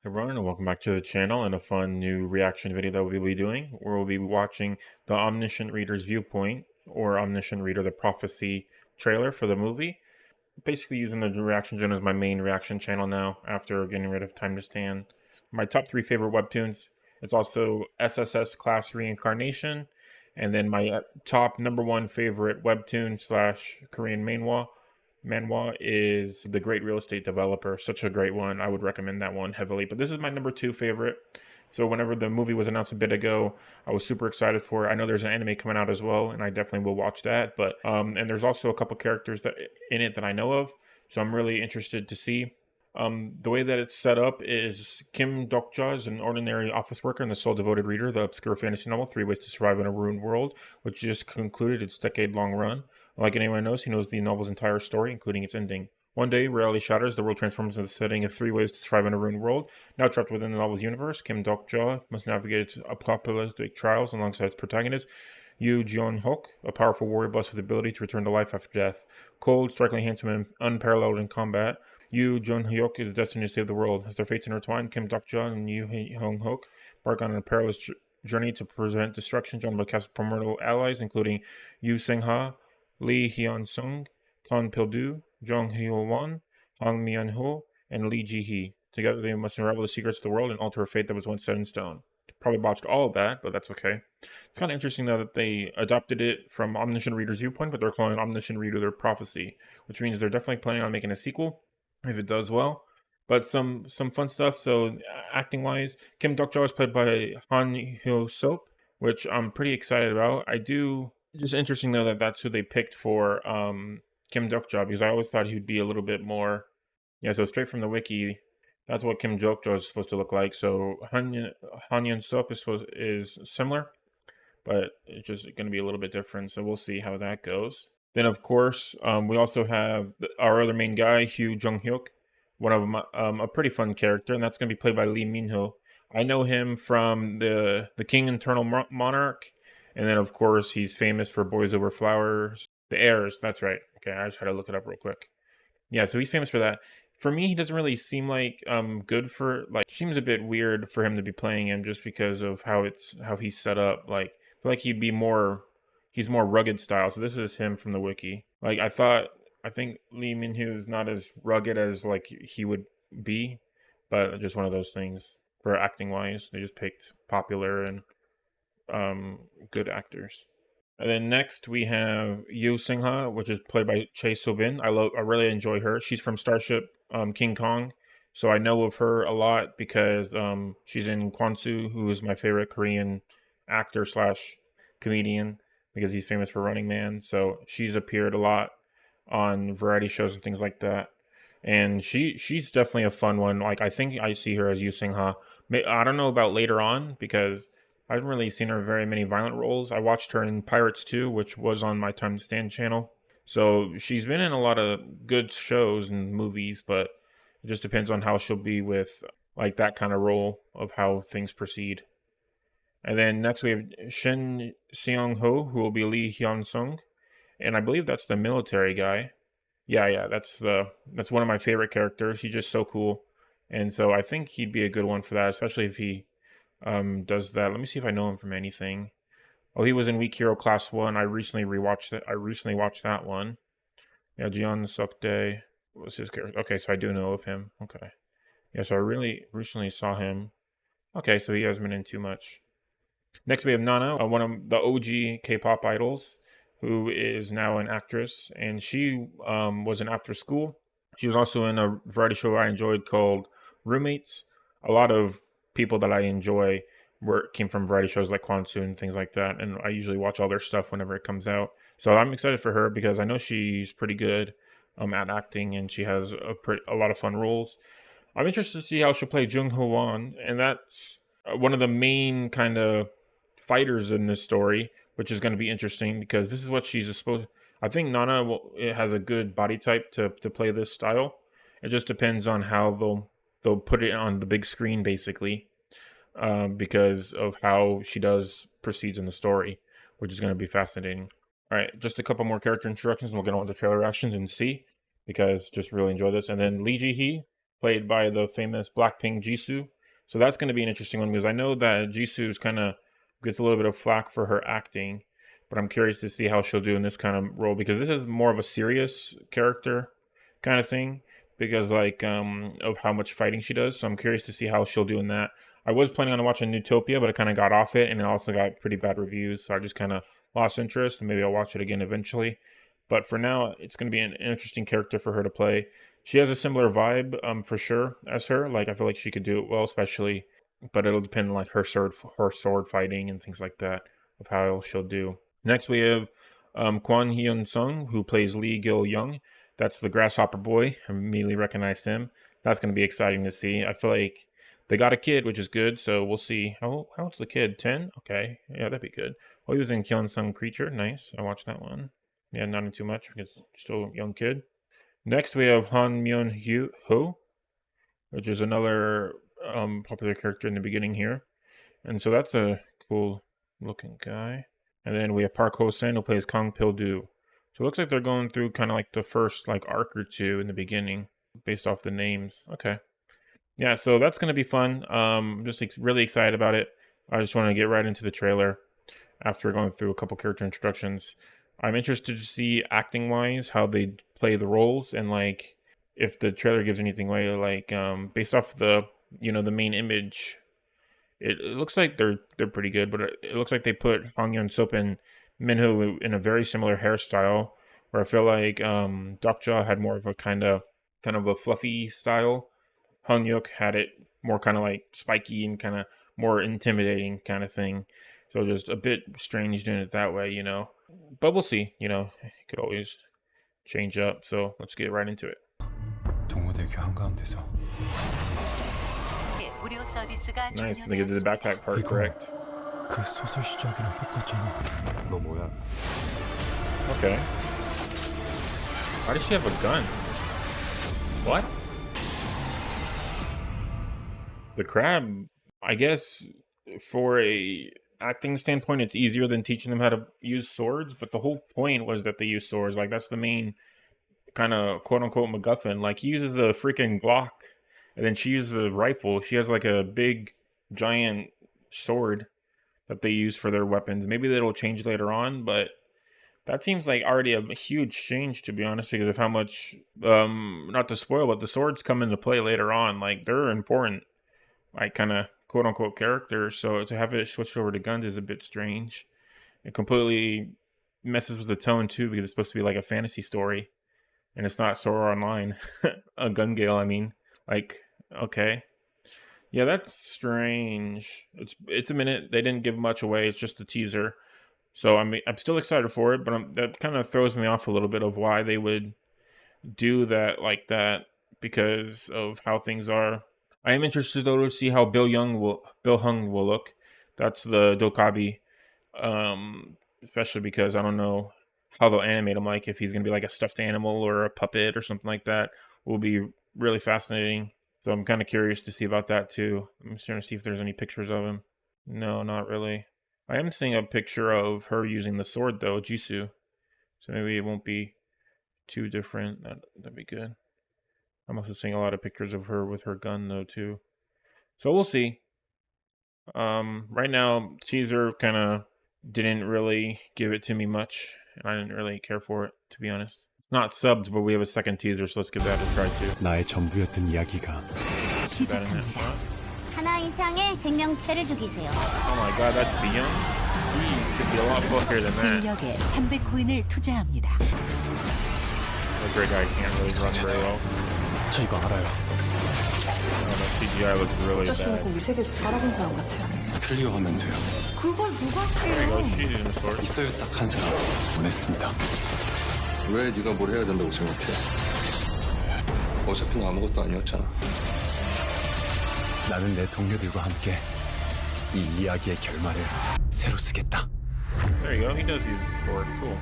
Everyone, and welcome back to the channel and a fun new reaction video that we'll be doing, where we'll be watching the Omniscient Reader's Viewpoint, or Omniscient Reader, the Prophecy trailer for the movie. Basically using the reaction channel as my main reaction channel now, after getting rid of Time to Stand. My top 3 favorite webtoons. It's also SSS Class Reincarnation, and then my top #1 favorite webtoon slash Korean manhwa is The Great Real Estate Developer. Such a great one. I would recommend that one heavily. But this is my #2 favorite. So whenever the movie was announced a bit ago, I was super excited for it. I know there's an anime coming out as well, and I definitely will watch that. But and there's also a couple characters that in it that I know of, so I'm really interested to see. The way that it's set up is Kim Dokja is an ordinary office worker and the sole devoted reader of the obscure fantasy novel 3 Ways to Survive in a Ruined World, which just concluded its decade-long run. Like anyone knows, he knows the novel's entire story, including its ending. One day, reality shatters, the world transforms into the setting of 3 Ways to Survive in a Ruined World. Now trapped within the novel's universe, Kim Dokja must navigate its apocalyptic trials alongside its protagonist, Yoo Jeon-hook, a powerful warrior blessed with the ability to return to life after death. Cold, strikingly handsome, and unparalleled in combat, Yoo Jeon-hyuk is destined to save the world. As their fates intertwine, Kim Dokja and Yoo Jeon-hook embark on a perilous journey to prevent destruction, joined by a cast of formidable allies, including Yoo Seung-ha, Lee Hyun-sung, Kan Pil-doo, Jong Hyo-won, Hong Myeon-ho, and Lee Ji-hee. Together they must unravel the secrets of the world and alter a fate that was once set in stone. Probably botched all of that, but that's okay. It's kind of interesting, though, that they adopted it from Omniscient Reader's Viewpoint, but they're calling Omniscient Reader their prophecy, which means they're definitely planning on making a sequel if it does well. But some fun stuff. So acting wise, Kim Dokja is played by Han Hyo Sop, which I'm pretty excited about. I do. Just interesting though that that's who they picked for Kim Dokja, because I always thought he'd be a little bit more. Yeah, so straight from the wiki, that's what Kim Dokja is supposed to look like. So Han Hyun Sop is similar, but it's just going to be a little bit different. So we'll see how that goes. Then, of course, we also have our other main guy, Hugh Jung-hyuk, one of them, a pretty fun character, and that's going to be played by Lee Min-ho. I know him from the King Eternal Monarch, and then, of course, he's famous for Boys Over Flowers. The Heirs, that's right. Okay, I just had to look it up real quick. Yeah, so he's famous for that. For me, he doesn't really seem like good for seems a bit weird for him to be playing him just because of how he's set up. Like I feel like he's more rugged style. So this is him from the wiki. I think Lee Min-ho is not as rugged as like he would be, but just one of those things for acting wise. They just picked popular and good actors. And then next we have Yoo Seung-ha, which is played by Chae So-bin. I really enjoy her. She's from Starship King Kong, so I know of her a lot because she's in Kwon-soo, who is my favorite Korean actor slash comedian because he's famous for Running Man. So she's appeared a lot on variety shows and things like that. And she's definitely a fun one. Like I think I see her as Yoo Seung-ha. I don't know about later on because I haven't really seen her in very many violent roles. I watched her in Pirates 2, which was on my Time to Stand channel. So she's been in a lot of good shows and movies, but it just depends on how she'll be with like that kind of role of how things proceed. And then next we have Shin Seong-ho, who will be Lee Hyun-sung, and I believe that's the military guy. Yeah, that's one of my favorite characters. He's just so cool, and so I think he'd be a good one for that, especially if he does that. Let me see if I know him from anything. Oh, he was in Weak Hero Class 1. I recently rewatched it. I recently watched that one. Yeah, Jeon Sukdae was his character. Okay, so I do know of him. Okay. Yeah, so I really recently saw him. Okay, so he hasn't been in too much. Next, we have Nana, one of the OG K-pop idols, who is now an actress, and she was in After School. She was also in a variety show I enjoyed called Roommates. A lot of people that I enjoy came from variety shows like Kwon-soo and things like that, and I usually watch all their stuff whenever it comes out. So I'm excited for her because I know she's pretty good at acting, and she has a lot of fun roles. I'm interested to see how she'll play Jung Ho-won, and that's one of the main kind of fighters in this story, which is going to be interesting because this is what she's supposed. I think Nana it has a good body type to play this style. It just depends on how they'll put it on the big screen, basically, because of how she does proceeds in the story, which is going to be fascinating. All right, just a couple more character introductions, and we'll get on with the trailer reactions and see, because just really enjoy this. And then Lee Ji-hee, played by the famous Blackpink Jisoo, So that's going to be an interesting one because I know that Jisoo's kind of gets a little bit of flack for her acting, but I'm curious to see how she'll do in this kind of role because this is more of a serious character kind of thing because like of how much fighting she does. So I'm curious to see how she'll do in that. I was planning on watching Newtopia, but I kind of got off it and it also got pretty bad reviews, so I just kind of lost interest. Maybe I'll watch it again eventually. But for now, it's going to be an interesting character for her to play. She has a similar vibe, for sure, as her. Like I feel like she could do it well, especially. But it'll depend on like her sword fighting and things like that of how she'll do. Next, we have Kwon Hyun Sung, who plays Lee Gil Young. That's the Grasshopper Boy. I immediately recognized him. That's going to be exciting to see. I feel like they got a kid, which is good. So we'll see. How old's the kid? 10? Okay, yeah, that'd be good. Oh, he was in Kyun Sung Creature. Nice. I watched that one. Yeah, not in too much because still a young kid. Next, we have Han Myun Ho, which is another popular character in the beginning here. And so that's a cool looking guy. And then we have Park Ho Sen, who plays Kang Pil Do. So it looks like they're going through kind of like the first like arc or two in the beginning based off the names. Okay. Yeah, so that's going to be fun. Just really excited about it. I just want to get right into the trailer after going through a couple character introductions. I'm interested to see acting wise how they play the roles and like if the trailer gives anything away, like based off the the main image, it looks like they're pretty good, but it looks like they put Hong Yeon Sop and Minho in a very similar hairstyle. Where I feel like Dokja had more of a kind of a fluffy style. Hong Yuk had it more kind of like spiky and kind of more intimidating kind of thing. So just a bit strange doing it that way, But we'll see, it could always change up. So let's get right into it. 동호대교 한가운데서 무료 서비스가 Nice, they did the backpack part 이거 correct. 그 소설 시작이랑 똑같잖아. 너 뭐야? Okay. Why does she have a gun? What? The crab, I guess, for a acting standpoint, it's easier than teaching them how to use swords. But the whole point was that they use swords. Like that's the main kind of quote unquote MacGuffin. Like he uses the freaking Glock, and then she uses a rifle. She has like a big, giant sword that they use for their weapons. Maybe that'll change later on, but that seems like already a huge change, to be honest, because of how much, not to spoil, but the swords come into play later on. Like they're important, like kind of quote unquote characters. So to have it switched over to guns is a bit strange. It completely messes with the tone too, because it's supposed to be like a fantasy story, and it's not Sword Art Online, a gun gale. I mean, like okay. Yeah, that's strange. It's a minute. They didn't give much away. It's just a teaser. So I'm still excited for it, but that kind of throws me off a little bit of why they would do that like that because of how things are. I am interested though to see how Bill Hung will look. That's the Dokabi, especially because I don't know how they'll animate him. Like if he's gonna be like a stuffed animal or a puppet or something like that, will be really fascinating. So I'm kind of curious to see about that too. I'm just trying to see if there's any pictures of him. No, not really. I am seeing a picture of her using the sword though, Jisoo. So maybe it won't be too different. That'd be good. I'm also seeing a lot of pictures of her with her gun though too. So we'll see. Right now, teaser kind of didn't really give it to me much, and I didn't really care for it, to be honest. It's not subbed, but we have a second teaser, so let's give that a try too. 나의 전부였던 이야기가 Is that in that shot? 하나 이상의 생명체를 죽이세요. Oh my god, that's Beyond? He should be a lot bulkier than that. 인력에 300코인을 투자합니다. The great guy can't really run very well. 저 이거 알아요. Oh, the CGI looks really bad. 이 세계에서 살아본 사람 같아요. 클리어하면 돼요. 그걸 누가 There you 해요? go, she's in the sword. 있어요 딱 한 사람. 원했습니다. 왜 네가 뭘 해야 된다고 생각해? 어차피 너 아무것도 아니었잖아. 나는 내 동료들과 함께 이 이야기의 결말을 새로 쓰겠다. There you go, he does use the sword. Cool.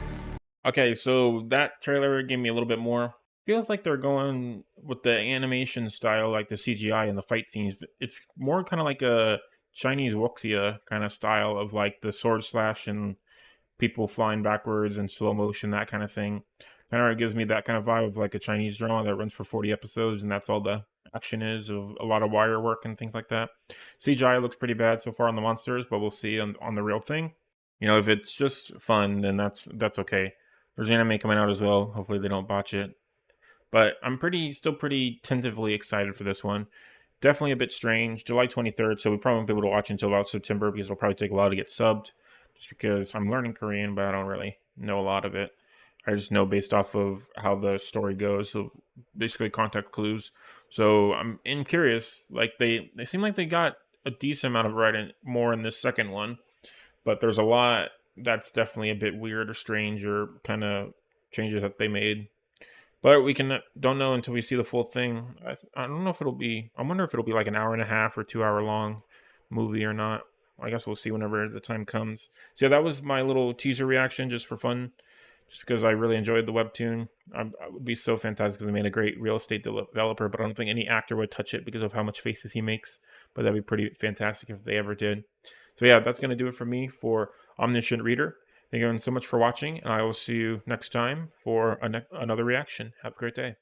Okay, so that trailer gave me a little bit more. Feels like they're going with the animation style, like the CGI and the fight scenes. It's more kind of like a Chinese wuxia kind of style of like the sword slash and people flying backwards and slow motion, that kind of thing. Kind of gives me that kind of vibe of like a Chinese drama that runs for 40 episodes and that's all the action is, of a lot of wire work and things like that. CGI looks pretty bad so far on the monsters, but we'll see on the real thing. If it's just fun, then that's okay. There's anime coming out as well. Hopefully they don't botch it. But I'm still pretty tentatively excited for this one. Definitely a bit strange. July 23rd, so we probably won't be able to watch until about September because it'll probably take a while to get subbed. Just because I'm learning Korean, but I don't really know a lot of it. I just know based off of how the story goes, so basically context clues. So I'm curious. Like they seem like they got a decent amount of writing more in this second one, but there's a lot that's definitely a bit weird or strange or kind of changes that they made. But we don't know until we see the full thing. I don't know if it'll be. I wonder if it'll be like an hour and a half or 2 hour long movie or not. I guess we'll see whenever the time comes. So yeah, that was my little teaser reaction just for fun, just because I really enjoyed the webtoon. I would be so fantastic if they made a great real estate developer, but I don't think any actor would touch it because of how much faces he makes. But that'd be pretty fantastic if they ever did. So yeah, that's gonna do it for me for Omniscient Reader. Thank you everyone so much for watching, and I will see you next time for another reaction. Have a great day.